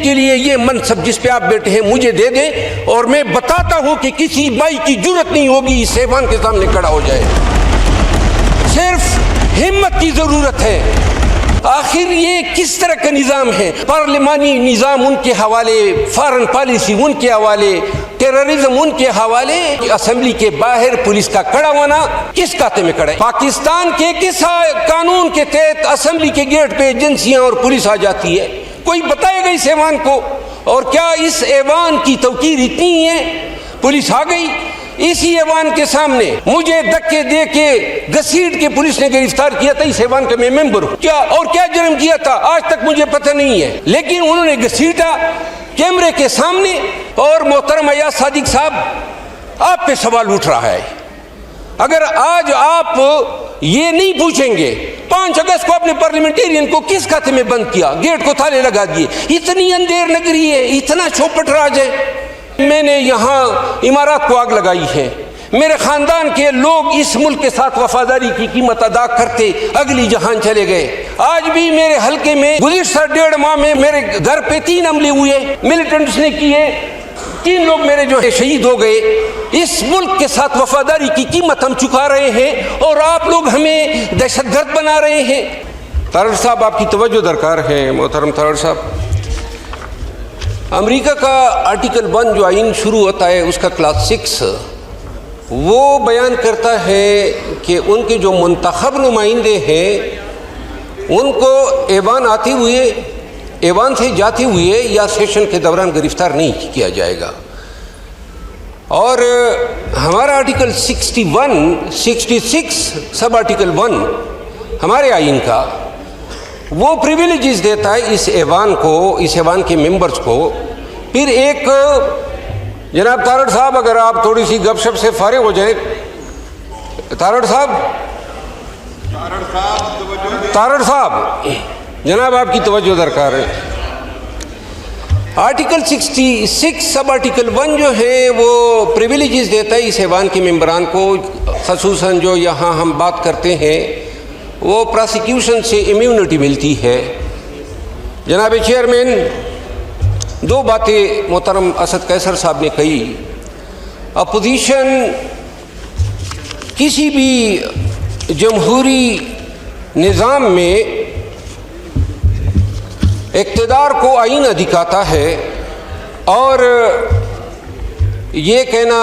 کے لیے یہ منصب جس پہ آپ بیٹھے ہیں مجھے دے دیں، اور میں بتاتا ہوں کہ کسی بھائی کی جرت نہیں ہوگی اس ایوان کے سامنے کھڑا ہو جائے۔ صرف ہمت کی ضرورت ہے۔ آخر یہ کس طرح کا نظام ہے؟ پارلیمانی نظام ان کے حوالے، فارن پالیسی ان کے حوالے، ٹیررزم ان کے حوالے، اسمبلی کے باہر پولیس کا کھڑا ہونا کس کاتے میں کھڑا ہے؟ پاکستان کے کس قانون کے تحت اسمبلی کے گیٹ پہ ایجنسیاں اور پولیس آ جاتی ہے؟ کوئی بتائے گا اس ایوان کو؟ اور کیا اس ایوان کی توقیر اتنی ہی ہے؟ پولیس آ گئی اسی ایوان کے سامنے، مجھے دھکے دے کے گھسیٹ کے پولیس نے گرفتار کیا تھا، اس ایوان کا میں ممبر ہوں، کیا اور کیا جرم کیا تھا آج تک مجھے پتہ نہیں ہے، لیکن انہوں نے گھسیٹا کیمرے کے سامنے۔ اور محترم ایاز صادق صاحب، آپ پہ سوال اٹھ رہا ہے۔ اگر آج آپ یہ نہیں پوچھیں گے 5 اگست کو اپنے پارلیمنٹیرین کو کس کھاتے میں بند کیا، گیٹ کو تالے لگا دیے، اتنی اندھیر نگری ہے، اتنا چوپٹ راج ہے۔ میں نے یہاں امارات کو آگ لگائی ہے، میرے خاندان کے لوگ اس ملک کے ساتھ وفاداری کی قیمت ادا کرتے اگلی جہان چلے گئے۔ آج بھی میرے حلقے میں گزشتہ 1.5 ماہ میں میرے گھر پہ 3 حملے ہوئے، ملیٹنٹس نے کیے، 3 لوگ میرے جو ہے شہید ہو گئے۔ اس ملک کے ساتھ وفاداری کی قیمت ہم چکا رہے ہیں، اور آپ لوگ ہمیں دہشت گرد بنا رہے ہیں۔ تارڑ صاحب، آپ کی توجہ درکار ہے۔ محترم تارڑ صاحب، امریکہ کا آرٹیکل 1 جو آئین شروع ہوتا ہے اس کا کلاس 6 وہ بیان کرتا ہے کہ ان کے جو منتخب نمائندے ہیں ان کو ایوان آتے ہوئے، ایوان سے جاتے ہوئے یا سیشن کے دوران گرفتار نہیں کیا جائے گا۔ اور ہمارا آرٹیکل 66 سب آرٹیکل 1 ہمارے آئین کا وہ پریویلیجز دیتا ہے اس ایوان کو، اس ایوان کے ممبرز کو۔ پھر ایک جناب تارڑ صاحب، اگر آپ تھوڑی سی گپ شپ سے فارغ ہو جائیں۔ تارڑ صاحب جناب، آپ کی توجہ درکار ہے۔ آرٹیکل 66 سب آرٹیکل 1 جو ہے وہ پریویلیجز دیتا ہے اس ایوان کے ممبران کو، خصوصاً جو یہاں ہم بات کرتے ہیں وہ پراسیکیوشن سے امیونٹی ملتی ہے۔ جناب چیئرمین، 2 باتیں محترم اسد قیصر صاحب نے کہی۔ اپوزیشن کسی بھی جمہوری نظام میں اقتدار کو آئینہ دکھاتا ہے، اور یہ کہنا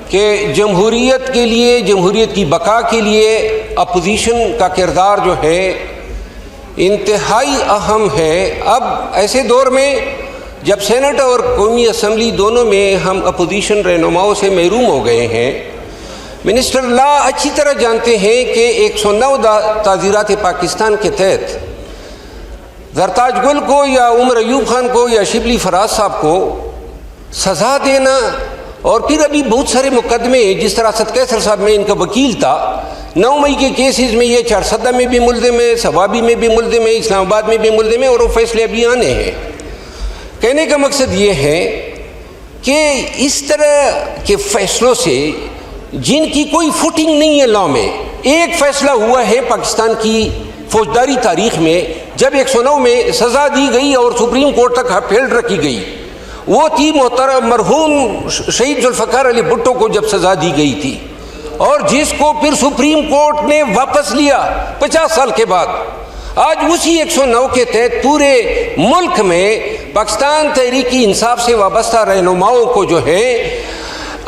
کہ جمہوریت کے لیے، جمہوریت کی بقا کے لیے اپوزیشن کا کردار جو ہے انتہائی اہم ہے۔ اب ایسے دور میں جب سینٹ اور قومی اسمبلی دونوں میں ہم اپوزیشن رہنماؤں سے محروم ہو گئے ہیں، منسٹر لا اچھی طرح جانتے ہیں کہ 109 تعزیرات پاکستان کے تحت زرتاج گل کو یا عمر ایوب خان کو یا شبلی فراز صاحب کو سزا دینا، اور پھر ابھی بہت سارے مقدمے، جس طرح اسد قیصر صاحب میں ان کا وکیل تھا، 9 مئی کے کیسز میں یہ 4 میں بھی ملزم ہے، سوابی میں بھی ملزم ہے، اسلام آباد میں بھی ملزم ہے، اور وہ فیصلے ابھی آنے ہیں۔ کہنے کا مقصد یہ ہے کہ اس طرح کے فیصلوں سے جن کی کوئی فوٹنگ نہیں ہے لا میں، ایک فیصلہ ہوا ہے پاکستان کی فوجداری تاریخ میں جب 109 میں سزا دی گئی اور سپریم کورٹ تک اپیل رکھی گئی، وہ تھی محترم مرحوم شہید ذوالفقار علی بھٹو کو جب سزا دی گئی تھی، اور جس کو پھر سپریم کورٹ نے واپس لیا 50 سال کے بعد۔ آج اسی 109 کے تحت پورے ملک میں پاکستان تحریک انصاف سے وابستہ رہنماؤں کو جو ہے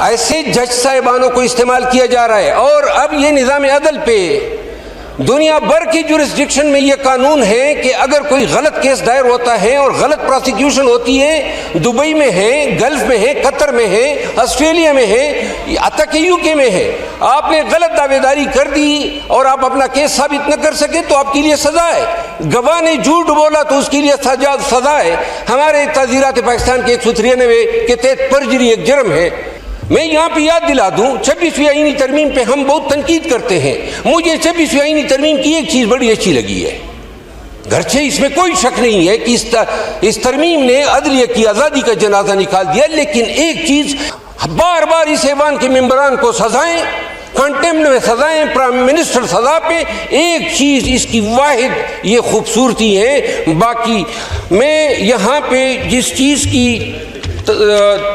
ایسے جج صاحبانوں کو استعمال کیا جا رہا ہے، اور اب یہ نظام عدل پہ دنیا بھر کی جورسڈکشن میں یہ قانون ہے کہ اگر کوئی غلط کیس دائر ہوتا ہے اور غلط پراسیکیوشن ہوتی ہے، دبئی میں ہے، گلف میں ہے، قطر میں ہے، آسٹریلیا میں ہے، حتیٰ کہ UK میں ہے، آپ نے غلط دعوے داری کر دی اور آپ اپنا کیس ثابت نہ کر سکے تو آپ کے لیے سزا ہے۔ گواہ نے جھوٹ بولا تو اس کے لیے سزا ہے۔ ہمارے تعزیرات پاکستان کے 193 کے تحت پرجری ایک جرم ہے۔ میں یہاں پہ یاد دلا دوں، 26ویں آئینی ترمیم پہ ہم بہت تنقید کرتے ہیں، مجھے 26ویں آئینی ترمیم کی ایک چیز بڑی اچھی لگی ہے، گرچہ اس میں کوئی شک نہیں ہے کہ اس ترمیم نے عدلیہ کی آزادی کا جنازہ نکال دیا، لیکن ایک چیز، بار بار اس ایوان کے ممبران کو سزائیں کنٹمپٹ میں سزائیں، پرائم منسٹر سزا پہ. ایک چیز اس کی واحد یہ خوبصورتی ہے. باقی میں یہاں پہ جس چیز کی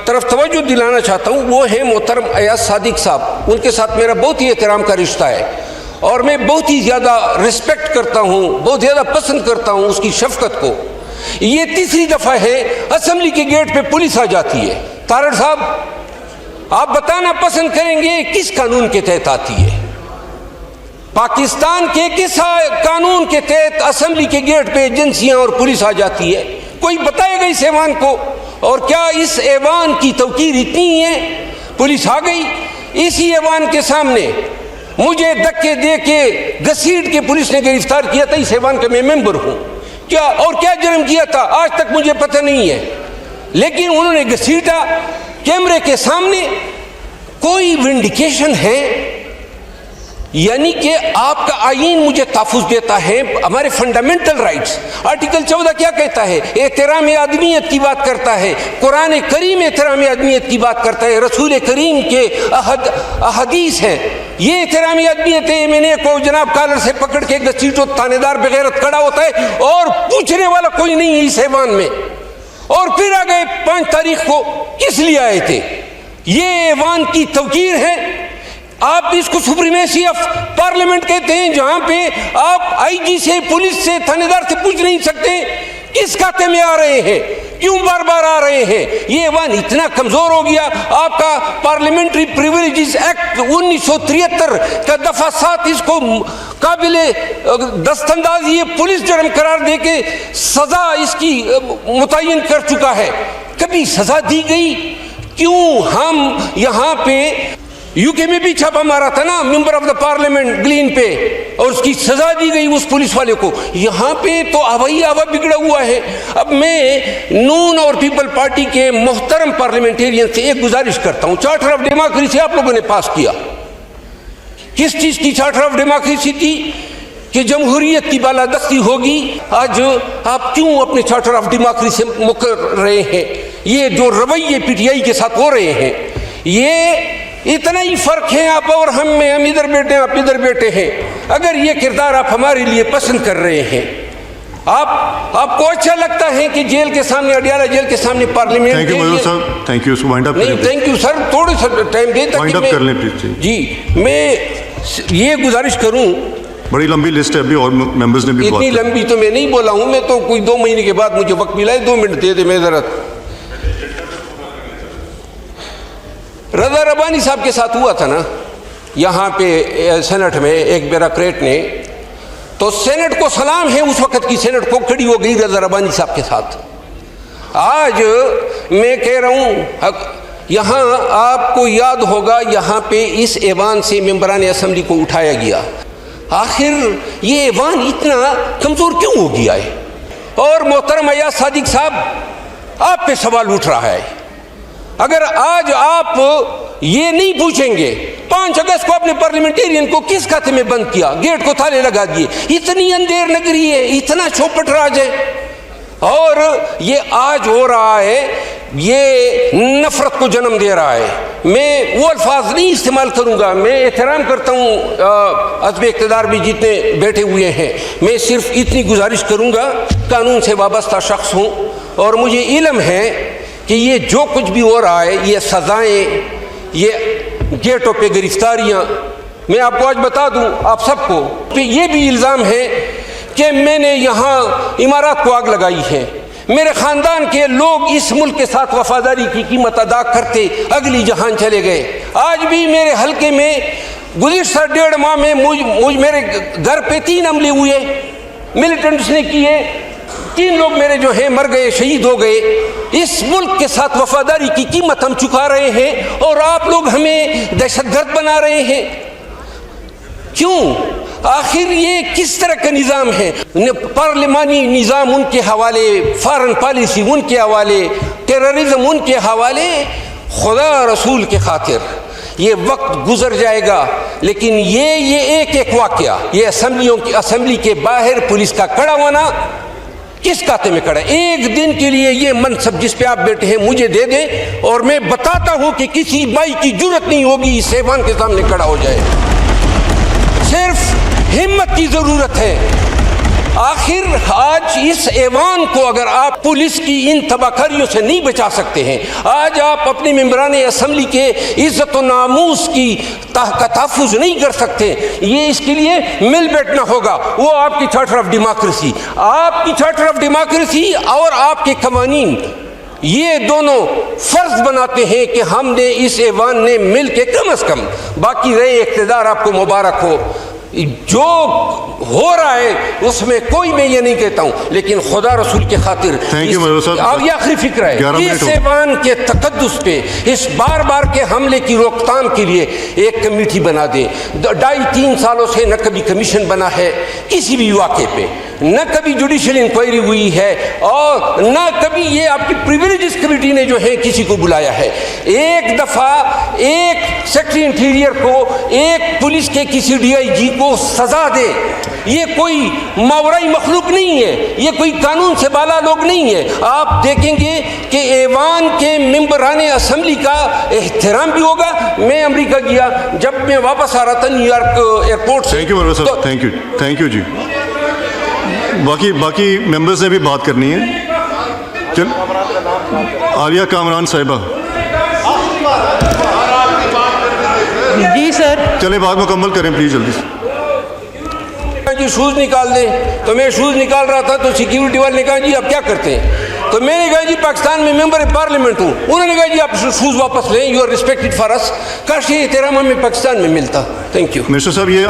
طرف توجہ دلانا چاہتا ہوں وہ ہے محترم ایاز صادق صاحب. ان کے ساتھ میرا بہت ہی احترام کا رشتہ ہے اور میں بہت ہی زیادہ رسپیکٹ کرتا ہوں، بہت زیادہ پسند کرتا ہوں اس کی شفقت کو. یہ تیسری دفعہ ہے اسمبلی کے گیٹ پہ پولیس آ جاتی ہے. تارڑ صاحب آپ بتانا پسند کریں گے کس قانون کے تحت آتی ہے؟ پاکستان کے کس قانون کے تحت اسمبلی کے گیٹ پہ ایجنسیاں اور پولیس آ جاتی ہے؟ کوئی بتائے گا اس ایوان کو؟ اور کیا اس ایوان کی توقیر اتنی ہے؟ پولیس آ گئی اسی ایوان کے سامنے، مجھے دھکے دے کے گھسیٹ کے پولیس نے گرفتار کیا تھا. اس ایوان کا میں ممبر ہوں. کیا اور کیا جرم کیا تھا آج تک مجھے پتہ نہیں ہے، لیکن انہوں نے گھسیٹا کیمرے کے سامنے. کوئی ونڈیکیشن ہے؟ یعنی کہ آپ کا آئین مجھے تحفظ دیتا ہے، ہمارے فنڈامنٹل رائٹس. آرٹیکل 14 کیا کہتا ہے؟ احترام آدمیت کی بات کرتا ہے. قرآن کریم احترام آدمیت کی بات کرتا ہے. رسول کریم کے احادیث ہیں. یہ احترام آدمیت ہے. میں نے کو جناب کالر سے پکڑ کے گھسیٹو، تانے دار بغیرت کھڑا ہوتا ہے اور پوچھنے والا کوئی نہیں ہے اس ایوان میں. اور پھر آ گئے 5 تاریخ کو کس لیے آئے تھے؟ یہ ایوان کی توقیر ہے. آپ اس کو سپریمیسی آف پارلیمنٹ کہتے ہیں، جہاں پہ آپ آئی جی سے، پولیس سے، تھانے دار سے پوچھ نہیں سکتے کس کھاتے میں آ رہے ہیں، کیوں بار بار آ رہے ہیں. یہ ایوان اتنا کمزور ہو گیا. آپ کا پارلیمنٹری پریویلیجز ایکٹ 1973 کا دفعہ 7 اس کو قابل دستانداز یہ پولیس جرم قرار دے کے سزا اس کی متعین کر چکا ہے. کبھی سزا دی گئی؟ کیوں ہم یہاں پہ یو کے میں بھی چھاپا مارا تھا نا ممبر آف دا پارلیمنٹ گلین پہ، اور اس کی سزا دی گئی اس پولیس والے کو. یہاں پہ تو آوائی آوا بگڑا ہوا ہے. اب میں نون اور پیپل پارٹی کے محترم پارلیمنٹیرین سے ایک گزارش کرتا ہوں. چارٹر آف ڈیموکریسی آپ لوگوں نے پاس کیا. کس چیز کی چارٹر آف ڈیموکریسی تھی؟ کہ جمہوریت کی بالادستی ہوگی. آج آپ کیوں اپنے چارٹر آف ڈیموکریسی سے مکر رہے ہیں؟ یہ جو رویے پی ٹی آئی کے ساتھ ہو رہے ہیں، یہ اتنا ہی فرق ہے آپ اور ہم میں. ہم ادھر بیٹھے ہیں، آپ ادھر بیٹھے ہیں. اگر یہ کردار آپ ہمارے لیے پسند کر رہے ہیں، آپ کو اچھا لگتا ہے کہ جیل کے سامنے، اڈیالہ جیل کے سامنے پارلیمنٹ. تھینک یو سر، تھوڑا سا ٹائم دیں تاکہ جی میں یہ گزارش کروں. بڑی لمبی لسٹ ہے ابھی اور ممبرز نے بھی. اتنی لمبی تو میں نہیں بولا ہوں. میں تو کوئی 2 مہینے کے بعد مجھے وقت ملا ہے. 2 منٹ دے دے. میں ذرا رضا ربانی صاحب کے ساتھ ہوا تھا نا یہاں پہ سینٹ میں ایک بیوروکریٹ نے، تو سینٹ کو سلام ہے اس وقت کی سینٹ کو، کھڑی ہو گئی رضا ربانی صاحب کے ساتھ. آج میں کہہ رہا ہوں یہاں آپ کو یاد ہوگا یہاں پہ اس ایوان سے ممبران اسمبلی کو اٹھایا گیا. آخر یہ ایوان اتنا کمزور کیوں ہو گیا ہے؟ اور محترم ایاز صادق صاحب آپ پہ سوال اٹھ رہا ہے. اگر آج آپ یہ نہیں پوچھیں گے 5 اگست کو اپنے پارلیمنٹیرین کو کس کھاتے میں بند کیا، گیٹ کو تالے لگا دیے، اتنی اندھیر نگری ہے، اتنا چوپٹ راج ہے، اور یہ آج ہو رہا ہے، یہ نفرت کو جنم دے رہا ہے. میں وہ الفاظ نہیں استعمال کروں گا. میں احترام کرتا ہوں عزب اقتدار بھی جتنے بیٹھے ہوئے ہیں. میں صرف اتنی گزارش کروں گا، قانون سے وابستہ شخص ہوں اور مجھے علم ہے کہ یہ جو کچھ بھی ہو رہا ہے، یہ سزائیں، یہ گیٹوں پہ گرفتاریاں، میں آپ کو آج بتا دوں آپ سب کو کہ یہ بھی الزام ہے کہ میں نے یہاں عمارات کو آگ لگائی ہے. میرے خاندان کے لوگ اس ملک کے ساتھ وفاداری کی قیمت ادا کرتے اگلی جہان چلے گئے. آج بھی میرے حلقے میں گزشتہ 1.5 ماہ میں میرے گھر پہ 3 حملے ہوئے ملیٹنٹس نے کیے. 3 لوگ میرے جو ہیں مر گئے، شہید ہو گئے. اس ملک کے ساتھ وفاداری کی قیمت ہم چکا رہے ہیں اور آپ لوگ ہمیں دہشت گرد بنا رہے ہیں. کیوں؟ آخر یہ کس طرح کا نظام ہے؟ پارلیمانی نظام ان کے حوالے، فارن پالیسی ان کے حوالے، ٹیررزم ان کے حوالے. خدا رسول کے خاطر یہ وقت گزر جائے گا، لیکن یہ ایک واقعہ، یہ اسمبلی کے باہر پولیس کا کھڑا ہونا، کس کاتے میں کھڑا ہے؟ ایک دن کے لیے یہ منصب جس پہ آپ بیٹھے ہیں مجھے دے دیں اور میں بتاتا ہوں کہ کسی بھائی کی جرت نہیں ہوگی اس ایوان کے سامنے کھڑا ہو جائے. صرف ہمت کی ضرورت ہے. آخر آج اس ایوان کو اگر آپ پولیس کی ان تباہکاریوں سے نہیں بچا سکتے ہیں, آج آپ اپنے ممبران اسمبلی کے عزت و ناموس کی کا تحفظ نہیں کر سکتے, یہ اس کے لیے مل بیٹھنا ہوگا. وہ آپ کی چارٹر آف ڈیموکریسی, آپ کی چارٹر آف ڈیموکریسی اور آپ کے قوانین, یہ دونوں فرض بناتے ہیں کہ ہم نے اس ایوان نے مل کے کم از کم, باقی رہے اقتدار آپ کو مبارک ہو, جو ہو رہا ہے اس میں کوئی میں یہ نہیں کہتا ہوں, لیکن خدا رسول کے خاطر اب یہ آخری فکر ہے اس ایوان کے تقدس پہ اس بار بار کے حملے کی روک تھام کے لیے ایک کمیٹی بنا دیں. 2.5-3 سالوں سے نہ کبھی کمیشن بنا ہے کسی بھی واقعے پہ, نہ کبھی جوڈیشل انکوائری ہوئی ہے, اور نہ کبھی یہ آپ کی پریویلیجز کمیٹی نے جو ہے کسی کو بلایا ہے. ایک دفعہ ایک سیکرٹری انٹیریئر کو ایک پولیس کے کسی ڈی آئی جی کو سزا دے. یہ کوئی ماورائی مخلوق نہیں ہے, یہ کوئی قانون سے بالا لوگ نہیں ہے. آپ دیکھیں گے کہ ایوان کے ممبران اسمبلی کا احترام بھی ہوگا. میں امریکہ گیا, جب میں واپس آ رہا تھا نیو یارک ایئرپورٹ سے. تھینک یو جی. باقی ممبرز نے بھی بات کرنی ہے. چل عالیہ کامران صاحبہ. جی سر. چلیں بات مکمل کریں پلیز جلدی سے. جی شوز نکال دیں, تو میں شوز نکال رہا تھا تو سیکیورٹی والے نے کہا جی آپ کیا کرتے ہیں, تو میں نے کہا جی پاکستان میں ممبر پارلیمنٹ ہوں. انہوں نے کہا جی آپ شوز واپس لیں, یو آر ریسپیکٹڈ فار اس. کاش یہ احترام ہمیں پاکستان میں ملتا. Thank you. منسٹر صاحب یہ